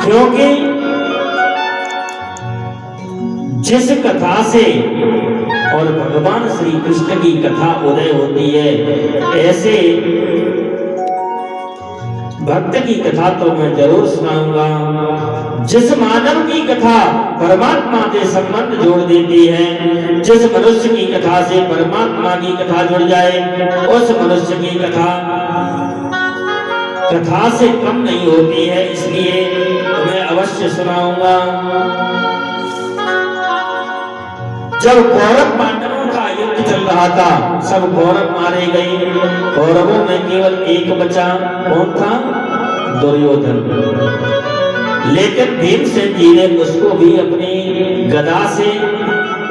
क्योंकि जिस कथा से और भगवान श्री कृष्ण की कथा उदय होती है, ऐसे भक्त की कथा तो मैं जरूर सुनाऊंगा। जिस मानव की कथा परमात्मा से संबंध जोड़ देती है, जिस मनुष्य की कथा से परमात्मा की कथा जुड़ जाए, उस मनुष्य की कथा से कम नहीं होती है। इसलिए मैं अवश्य सुनाऊंगा। जब कौरव पांडवों का युद्ध चल रहा था, सब कौरव मारे गए, कौरवों में केवल एक बचा। कौन था? दुर्योधन। लेकिन भीमसेन जी ने उसको भी अपनी गदा से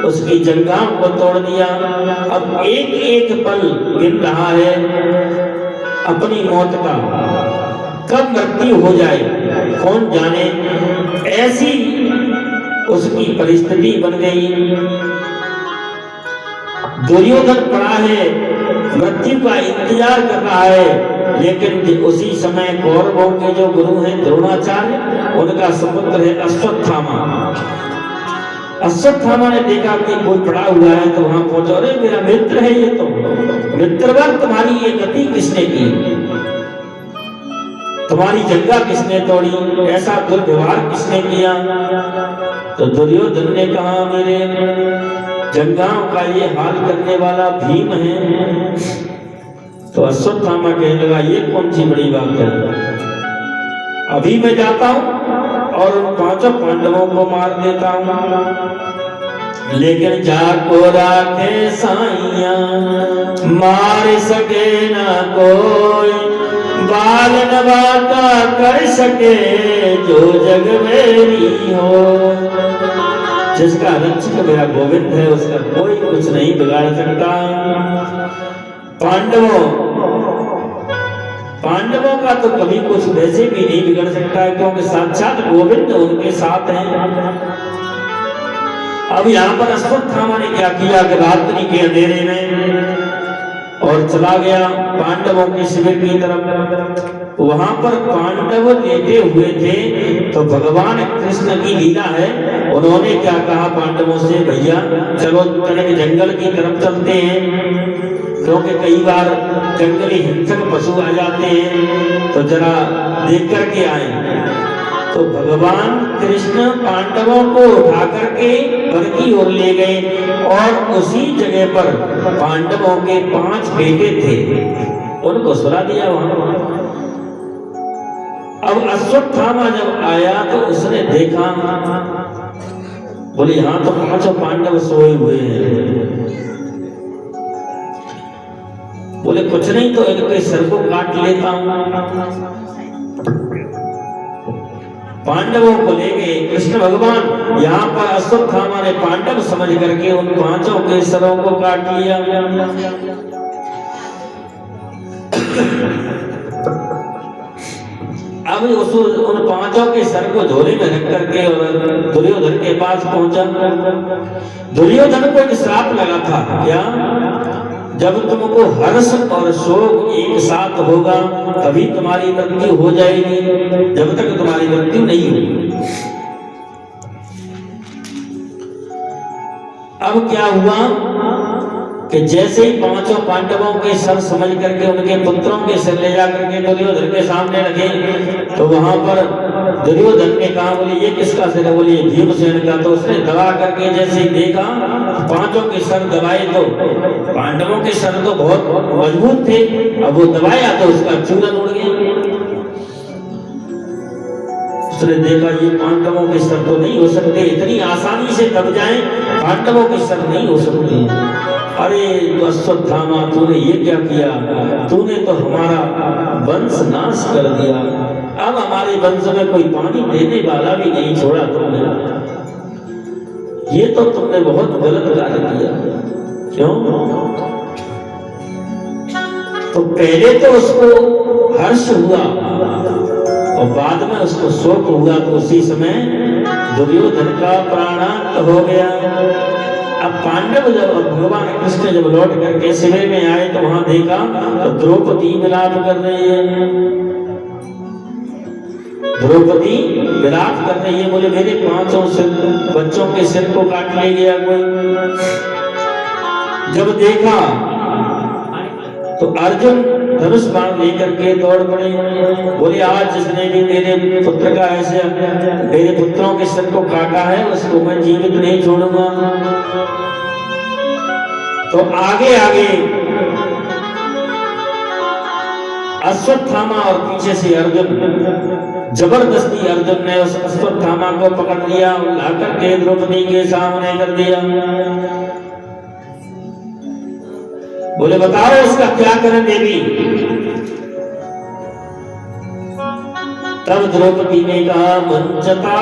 उसकी जंघाओं को तोड़ दिया। अब एक एक पल गिन रहा है अपनी मौत का, कब मृत्यु हो जाए कौन जाने। ऐसी उसकी परिस्थिति बन गई। दुर्योधन पड़ा है, मृत्यु का इंतजार कर रहा है। लेकिन उसी समय कौरवों के जो गुरु हैं द्रोणाचार्य, उनका सुपुत्र है अश्वत्थामा। अश्वत्थामा ने देखा कि कोई पड़ा हुआ है तो वहां पहुंचा। अरे मेरा मित्र है ये तो, मित्रवर तुम्हारी ये गति किसने की? तुम्हारी जंगा किसने तोड़ी? ऐसा दुर्व्यवहार किसने किया? तो दुर्योधन ने कहा मेरे जंगाओं का ये हाल करने वाला भीम है। तो अश्वत्थामा कहने लगा ये कौन सी बड़ी बात है, अभी मैं जाता हूं और उन पांचों पांडवों को मार देता हूं। लेकिन जाको राखे साइया, मार सके ना कोई, बाल नवाता कर सके जो जग मेरी हो। जिसका रक्षक मेरा गोविंद है, उसका कोई कुछ नहीं बिगाड़ सकता। पांडवों का तो कभी कुछ वैसे भी नहीं बिगड़ सकता है, क्योंकि साक्षात गोविंद उनके साथ हैं। अब यहाँ पर अश्वत्थामा ने क्या किया कि रात्रि के अंधेरे में और चला गया पांडवों के शिविर की तरफ। वहां पर पांडव लेटे हुए थे, तो भगवान कृष्ण की लीला है। उन्होंने क्या कहा पांडवों से, भैया चलो तनिक जंगल की तरफ चलते हैं, क्योंकि कई बार जंगली हिंसक पशु आ जाते हैं, तो जरा देख करके आए। तो भगवान कृष्ण पांडवों को उठा करके वन की ओर ले गए और उसी जगह पर पांडवों के 5 बेटे थे, उनको सुला दिया वहां। अब अश्वत्थामा जब आया तो उसने देखा, बोले यहां तो 5 पांडव सोए हुए हैं। बोले कुछ नहीं तो इनके सर को काट लेता हूं। पांडवों को ले गए कृष्ण भगवान। यहाँ पर अश्वत्थामा ने पांडव समझ करके उन 5 के सरों को काट लिया। अब उन 5 के सर को झोले में रख करके और दुर्योधन के पास पहुंचा। दुर्योधन को एक श्राप लगा था, क्या? जब तुमको हर्ष और शोक एक साथ होगा तभी तुम्हारी मृत्यु हो जाएगी, जब तक तुम्हारी मृत्यु नहीं होगी। अब क्या हुआ कि जैसे ही 5 पांडवों के सर समझ करके उनके पुत्रों के सर ले जाकर के दुर्योधन के सामने रखे, तो वहां पर दुर्योधन ने कहा, बोले ये किसका सिर है? बोले ये भीमसेन का। तो उसने दबा करके जैसे ही देखा 5 के सर दबाए, तो पांडवों के सर तो बहुत मजबूत थे, अब वो दबाया तो उसका चूरन उड़ गया। उसने देखा ये पांडवों के सर तो नहीं हो सकते, इतनी आसानी से दब जाएं, पांडवों के सर नहीं हो सकते। अरे अश्वत्थामा तूने ये क्या किया? तूने तो हमारा वंश नाश कर दिया, अब हमारे वंश में कोई पानी देने वाला भी नहीं छोड़ा तुमने। ये तो तुमने बहुत गलत कार्य किया। क्यों? तो पहले तो उसको हर्ष हुआ और बाद में उसको शोक हुआ, तो उसी समय दुर्योधन का प्राणांत हो गया। अब पांडव जब भगवान कृष्ण जब लौट करके शिविर में आए तो वहां देखा तो द्रौपदी विलाप कर रही है। द्रौपदी विलाप कर रही है, बोले मेरे 5 बच्चों के सिर को काट ले गया कोई। जब देखा तो अर्जुन धनुष बाण लेकर के दौड़ पड़े, बोले आज जिसने भी मेरे पुत्र का ऐसे मेरे पुत्रों के सिर को काटा है उसको मैं जीवित नहीं छोड़ूंगा। तो आगे आगे अश्वत्थामा और पीछे से अर्जुन, जबरदस्ती अर्जुन ने उस अश्वत्थामा को पकड़ लिया, लाकर के द्रौपदी के सामने कर दिया। बोले बताओ इसका क्या करें देवी। तब द्रौपदी ने कहा मुंचता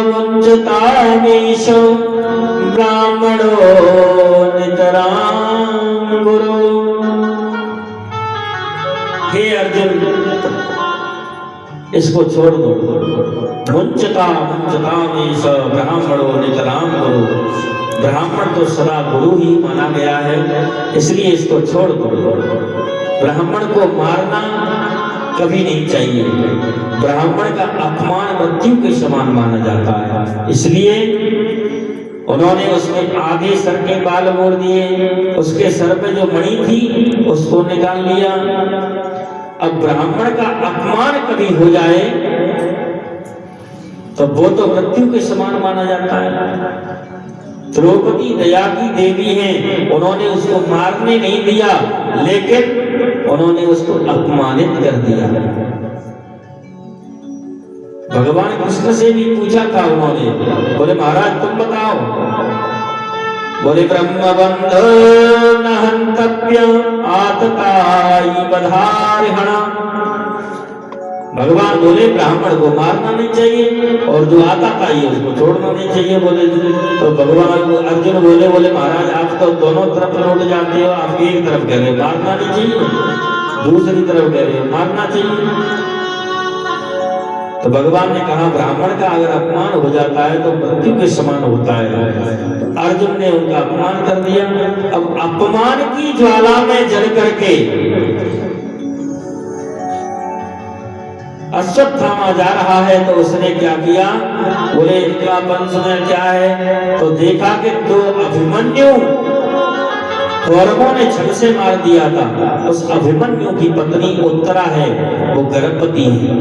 मुंचता मीशो ब्राह्मणो नितराम गुरु। हे अर्जुन इसको छोड़ दो। मुंचता मुंचता मीशो ब्राह्मणो नितराम गुरु। ब्राह्मण तो सदा गुरु ही माना गया है, इसलिए इसको छोड़ दो। ब्राह्मण को मारना कभी नहीं चाहिए। ब्राह्मण का अपमान मृत्यु के समान माना जाता है, इसलिए उन्होंने उसके आधे सर के बाल मोड़ दिए, उसके सर पे जो मणि थी उसको निकाल लिया। अब ब्राह्मण का अपमान कभी हो जाए तो वो तो मृत्यु के समान माना जाता है। द्रौपदी दया की देवी हैं, उन्होंने उसको मारने नहीं दिया, लेकिन उन्होंने उसको अपमानित कर दिया। भगवान कृष्ण से भी पूछा था उन्होंने, बोले महाराज तुम बताओ। बोले ब्रह्मबंधो न हन्तव्य आतताई बधारिहणा। भगवान बोले ब्राह्मण को मारना नहीं चाहिए और जो आता था ये उसको छोड़ना नहीं चाहिए। बोले तो भगवान अर्जुन बोले महाराज आप तो दोनों तरफ लौट जाते हो, आप एक तरफ कह रहे हो मारना नहीं चाहिए, दूसरी तरफ कह रहे हो मारना चाहिए। तो भगवान ने कहा ब्राह्मण का अगर अपमान हो जाता है तो मृत्यु के समान होता है। अर्जुन ने उनका अपमान कर दिया। अब अपमान की ज्वाला में जल करके अश्वत्थामा जा रहा है तो उसने क्या किया, बोले इनका वंश में क्या है, तो देखा कि दो अभिमन्यु कौरवों ने छल से मार दिया था। उस अभिमन्यु की पत्नी उत्तरा है, वो गर्भवती है।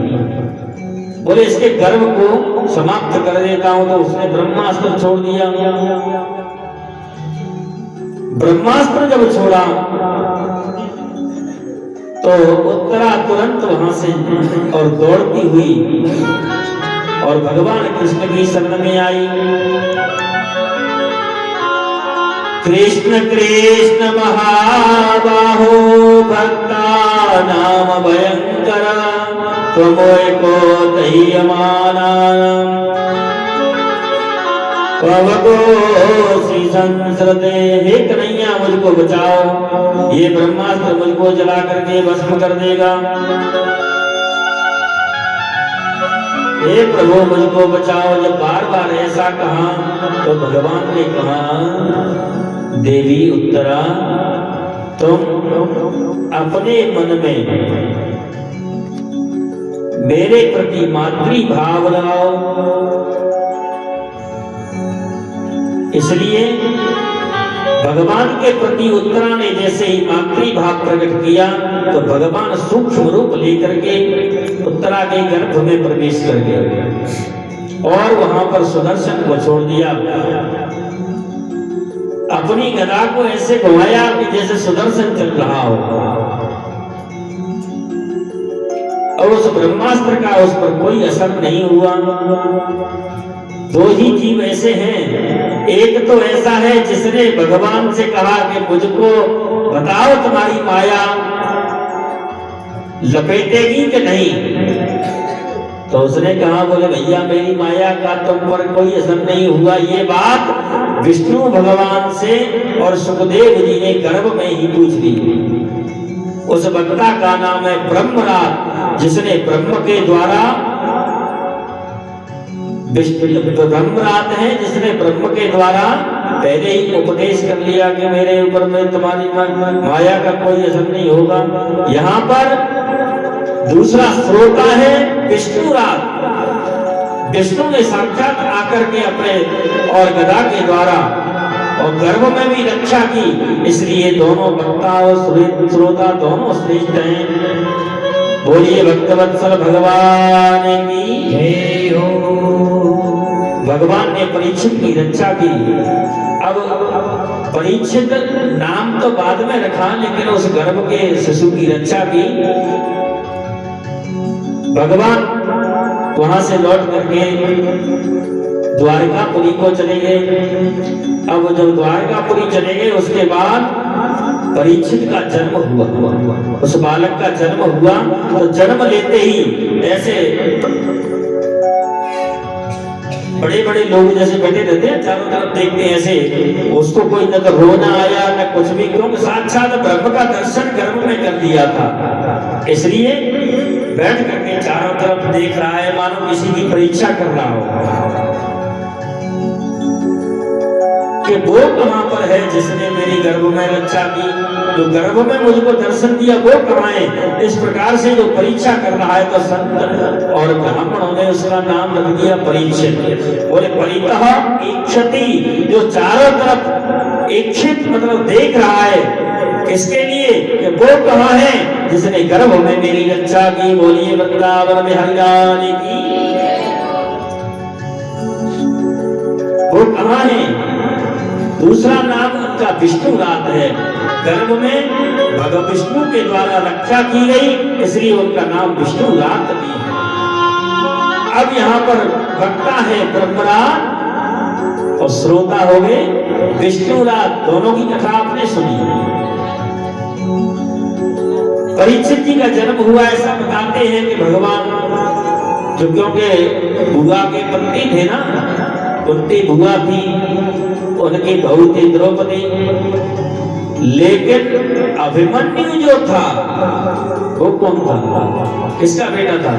बोले इसके गर्भ को समाप्त कर देता हूं, तो उसने ब्रह्मास्त्र छोड़ दिया। ब्रह्मास्त्र जब छोड़ा तो उत्तरा तुरंत वहां से और दौड़ती हुई और भगवान कृष्ण की शरण में आई। कृष्ण कृष्ण महाबाहो भक्ता नाम भयंकर त्वमेको दह्यमानानां पवकोसी संसृते। हे कन्हैया मुझको बचाओ, ये ब्रह्मास्त्र मुझको जला करके भस्म कर देगा। हे प्रभु मुझको बचाओ। जब बार बार ऐसा कहा तो भगवान ने कहा देवी उत्तरा तुम अपने मन में मेरे प्रति मातृ भाव लगाओ। इसलिए भगवान के प्रति उत्तरा ने जैसे ही मातृ भाव प्रकट किया तो भगवान सूक्ष्म रूप लेकर के उत्तरा के गर्भ में प्रवेश कर गए और वहां पर सुदर्शन को छोड़ दिया। अपनी गदा को ऐसे घुमाया कि जैसे सुदर्शन चल रहा हो और उस ब्रह्मास्त्र का उस पर कोई असर नहीं हुआ। दो ही जीव ऐसे हैं, एक तो ऐसा है जिसने भगवान से कहा कि मुझको बताओ तुम्हारी माया लपेटेगी कि नहीं, तो उसने कहा बोले भैया मेरी माया का तुम पर कोई असर नहीं हुआ। ये बात विष्णु भगवान से और सुखदेव जी ने गर्भ में ही पूछ ली। उस वक्ता का नाम है ब्रह्मराज, जिसने ब्रह्म के द्वारा ब्रह्मराज है, जिसने ब्रह्म के द्वारा पहले ही उपदेश कर लिया कि मेरे ऊपर में तुम्हारी माया का कोई असर नहीं होगा। यहाँ पर दूसरा श्रोता है विष्णुरात। विष्णु ने साक्षात आकर के अपने और गदा के द्वारा और गर्भ में भी रक्षा की, इसलिए दोनों वक्ता और श्रोता दोनों श्रेष्ठ हैं। बोलिए भक्तवत्सल भगवान की जय हो। भगवान ने परीक्षित की रक्षा की। अब परीक्षित नाम तो बाद में रखा, लेकिन उस गर्भ के शिशु की रक्षा की। भगवान वहां से लौट करके द्वारकापुरी को चले गए। अब जब द्वारकापुरी चले गए उसके बाद परीक्षित का जन्म हुआ। उस बालक का जन्म हुआ तो जन्म लेते ही ऐसे बड़े बड़े लोग जैसे बैठे रहते हैं चारों तरफ देखते हैं ऐसे, उसको कोई न तो रोना आया न कुछ भी, क्योंकि साक्षात ब्रह्म का दर्शन गर्भ में कर दिया था। इसलिए बैठ करके चारों तरफ देख रहा है मानो किसी की परीक्षा कर रहा हो कि वो कहां पर है जिसने मेरी गर्भ में रक्षा की, जो गर्भ में मुझको दर्शन दिया वो कहां है। इस प्रकार से जो परीक्षा कर रहा है तो संत और ब्राह्मणों ने उसका नाम रख दिया परीक्षित। बोले परितः इक्षति, जो चारों तरफ इक्षित मतलब देख रहा है, किसके लिए कि वो कहां है जिसने गर्भ में मेरी रक्षा की। बोलिए वृंदावन में हरिलाल की। वो कहां है? दूसरा नाम उनका विष्णुरात है। गर्भ में भगवान विष्णु के द्वारा रक्षा की गई, इसलिए उनका नाम विष्णुरात भी है। अब यहाँ पर वक्ता है ब्रह्मरात और श्रोता हो गए विष्णुरात। दोनों की कथा आपने सुनी। परीक्षित जी का जन्म हुआ ऐसा बताते हैं कि भगवान जो, क्योंकि बुआ के पत्नी थे ना, कुंती बुआ थी, उनकी बहू थी द्रौपदी, लेकिन अभिमन्यु जो था वो कौन था? किसका बेटा था?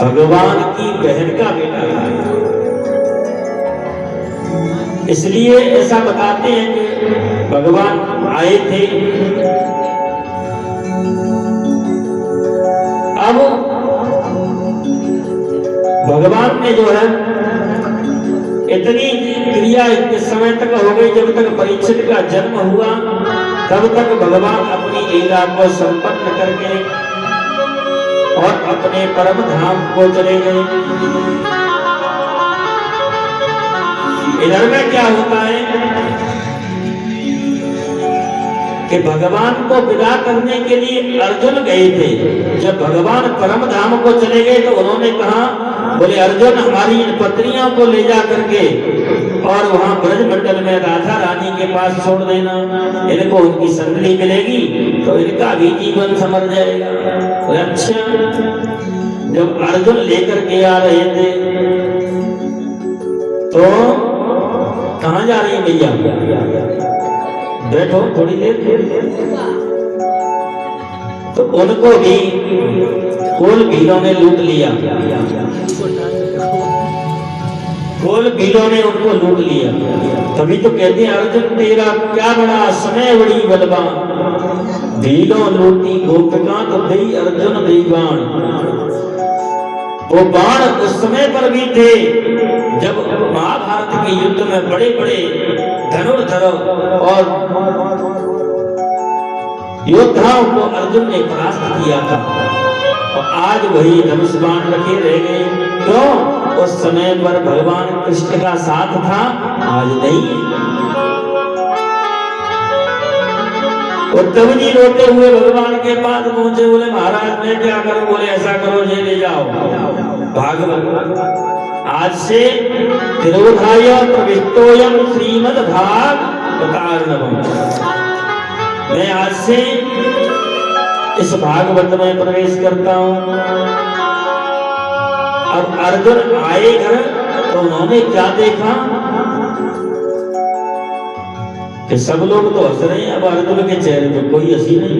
भगवान की बहन का बेटा था। इसलिए ऐसा बताते हैं कि भगवान आए थे। अब भगवान ने जो है इतनी क्रिया इतने समय तक हो गई, जब तक परीक्षित का जन्म हुआ तब तक भगवान अपनी लीला को संपन्न करके और अपने परम धाम को चले गए। इधर में क्या होता है कि भगवान को विदा करने के लिए अर्जुन गए थे। जब भगवान परम धाम को चले गए तो उन्होंने कहा, बोले अर्जुन हमारी इन पत्नियों को ले जा करके और वहां ब्रज मंडल में राधा रानी के पास छोड़ देना, इनको उनकी संगति मिलेगी तो इनका भी जीवन संवर जाएगा। अच्छा, जब अर्जुन लेकर के आ रहे थे तो कहां जा रही भैया? बैठो थोड़ी देर। तो उनको भी कुल भीलों ने लूट लिया। कुल भीलों ने उनको लूट लिया। तभी तो कहते हैं अर्जुन तेरा क्या बड़ा समय बड़ी बलवान, भीलों लूटी गोपिका तो दई अर्जुन दई बाण। वो बाण उस समय पर भी थे जब महाभारत के युद्ध में बड़े बड़े धनुर्धर और योद्धाओं को अर्जुन ने परास्त किया था। और आज वही धनुष बाण रखे रह गए। क्यों? उस समय पर भगवान कृष्ण का साथ था, आज नहीं। उद्धव जी रोते हुए भगवान के पास पहुंचे, बोले महाराज मैं क्या करूं? बोले ऐसा करो, ये ले जाओ भागवत। आज से तिरोधाय प्रविष्टोयम श्रीमद्भागवतार्णवम्। मैं आज से इस भागवत में प्रवेश करता हूं। अब अर्जुन आए घर तो उन्होंने क्या देखा कि सब लोग तो हंस रहे हैं, अब अर्जुन के चेहरे पे कोई हंसी नहीं।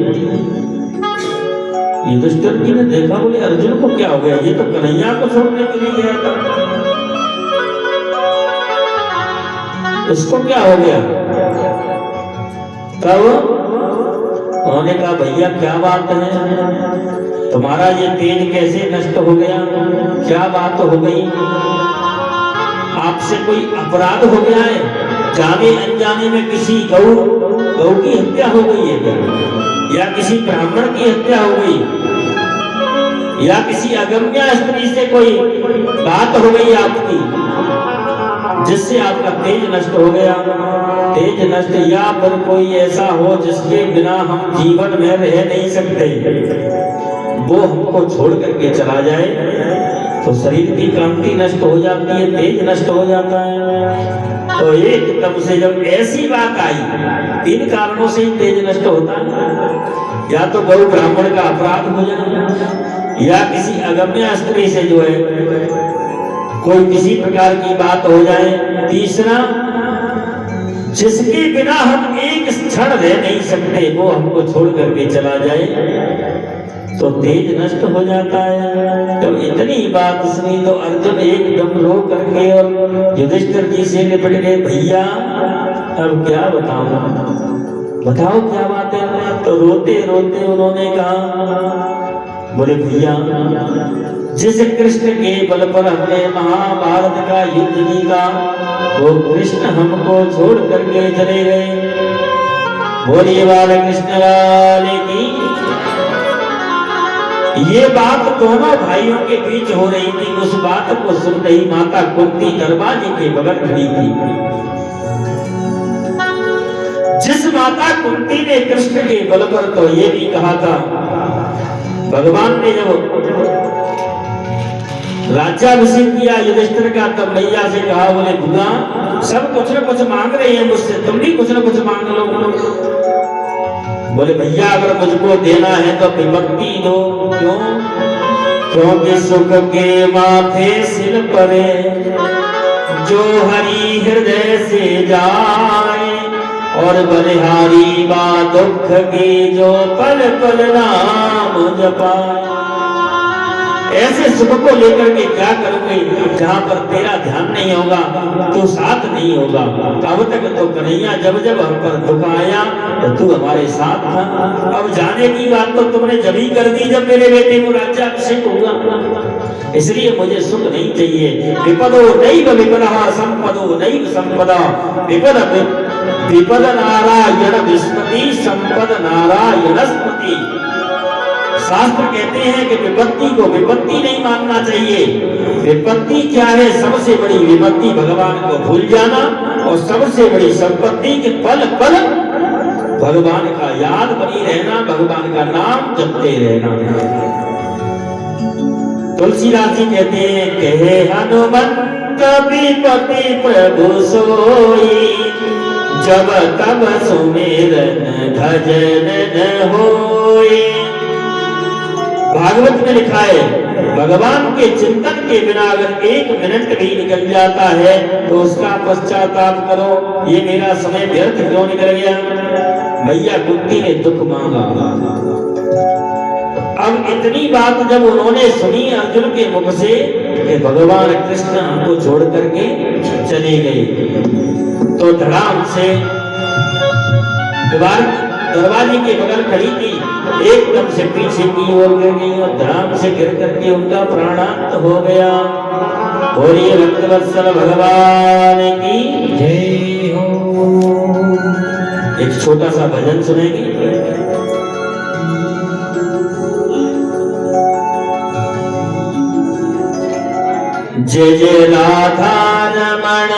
युधिष्ठिर जी ने देखा, बोले अर्जुन को क्या हो गया? ये तो कन्हैया को छोड़ने के लिए गया था, इसको क्या हो गया? तब उन्होंने कहा भैया क्या बात है? तुम्हारा ये तेज कैसे नष्ट हो गया, क्या बात हो गई, आपसे कोई अपराध हो गया है, जाने अनजाने में किसी गौ की हत्या हो गई है, या किसी ब्राह्मण की हत्या हो गई, या किसी अगम्य स्त्री से कोई बात हो गई आपकी जिससे आपका तेज नष्ट हो गया। तेज नष्ट, या फिर कोई ऐसा हो जिसके बिना हम जीवन में रह नहीं सकते, वो हमको छोड़ करके चला जाए तो शरीर की कांति नष्ट हो जाती है, तेज नष्ट हो जाता है। तो एकदम से जब ऐसी बात आई, 3 कारणों से ही तेज नष्ट होता है, या तो गौ ब्राह्मण का अपराध हो जाए, या किसी अगम्य स्त्री से जो है कोई किसी प्रकार की बात हो जाए, तीसरा जिसके बिना हम एक क्षण रह नहीं सकते वो हमको छोड़ करके चला जाए तो तेज नष्ट हो जाता है। तो इतनी बात सुनी तो अर्जुन एकदम रो करके और युधिष्ठिर जी से निपट गए, भैया अब क्या बताओ क्या बात है। तो रोते रोते उन्होंने कहा, बोले भैया जिस कृष्ण के बल पर हमने महाभारत का युद्ध जीता वो कृष्ण हमको छोड़ करके चले गए। बोलिए बाल कृष्ण लाल की। ये बात दोनों भाइयों के बीच हो रही थी। उस बात को सुन रही माता कुंती दरवाजे के बगल खड़ी थी। जिस माता कुंती ने कृष्ण के बल पर तो ये भी कहा था, भगवान ने जब राज्याभिषेक किया युधिष्ठिर का तब मैया से कहा, बोले बुआ सब कुछ न कुछ मांग रहे हैं मुझसे, तुम भी कुछ न कुछ मांग लो। बोले भैया अगर मुझको देना है तो विभक्ति दो। क्यों? क्योंकि सुख के माथे सिर परे जो हरि हृदय से जाए और बलिहारी बा दुख की जो पल पल नाम जपाए। ऐसे सुख को लेकर के क्या करोगे जहां पर तेरा ध्यान नहीं होगा, तू साथ नहीं होगा। अब तक तो कन्हैया जब जब हम पर दुख आया तो तू हमारे साथ था। अब जाने की बात तो तुमने जब ही कर दी जब मेरे बेटे को राज्याभिषेक हुआ। इसलिए मुझे सुख नहीं चाहिए। विपदो नैव विपदः संपदो नैव संपदा। विपद नारायण विस्मृति संपद नारायण स्मृति। शास्त्र कहते हैं कि विपत्ति को विपत्ति नहीं मानना चाहिए। विपत्ति क्या है? सबसे बड़ी विपत्ति भगवान को भूल जाना और सबसे बड़ी संपत्ति के पल पल भगवान का याद बनी रहना, भगवान का नाम जपते रहना। तुलसीदास जी कहते हैं, कहे हनुमंत विपत्ति प्रभु सोई जब तब सुमेरन भजन न होई। भागवत में लिखा है, भगवान के चिंतन के बिना अगर 1 मिनट भी निकल जाता है तो उसका पश्चाताप करो। ये मेरा समय व्यर्थ क्यों निकल गया? मैया कुंती ने दुख मांगा। अब इतनी बात जब उन्होंने सुनी अर्जुन के मुख से कि भगवान कृष्ण हमको छोड़ करके चले गए, तो धड़ाम से दरवाजे के बगल खड़ी थी, एकदम से पीछे की ओर गिर गई और धड़ाम से गिर करके उनका प्राणांत हो गया। बोलिए भक्तवत्सल भगवान की जय हो। एक छोटा सा भजन सुनेंगे। जय जय राधा रमण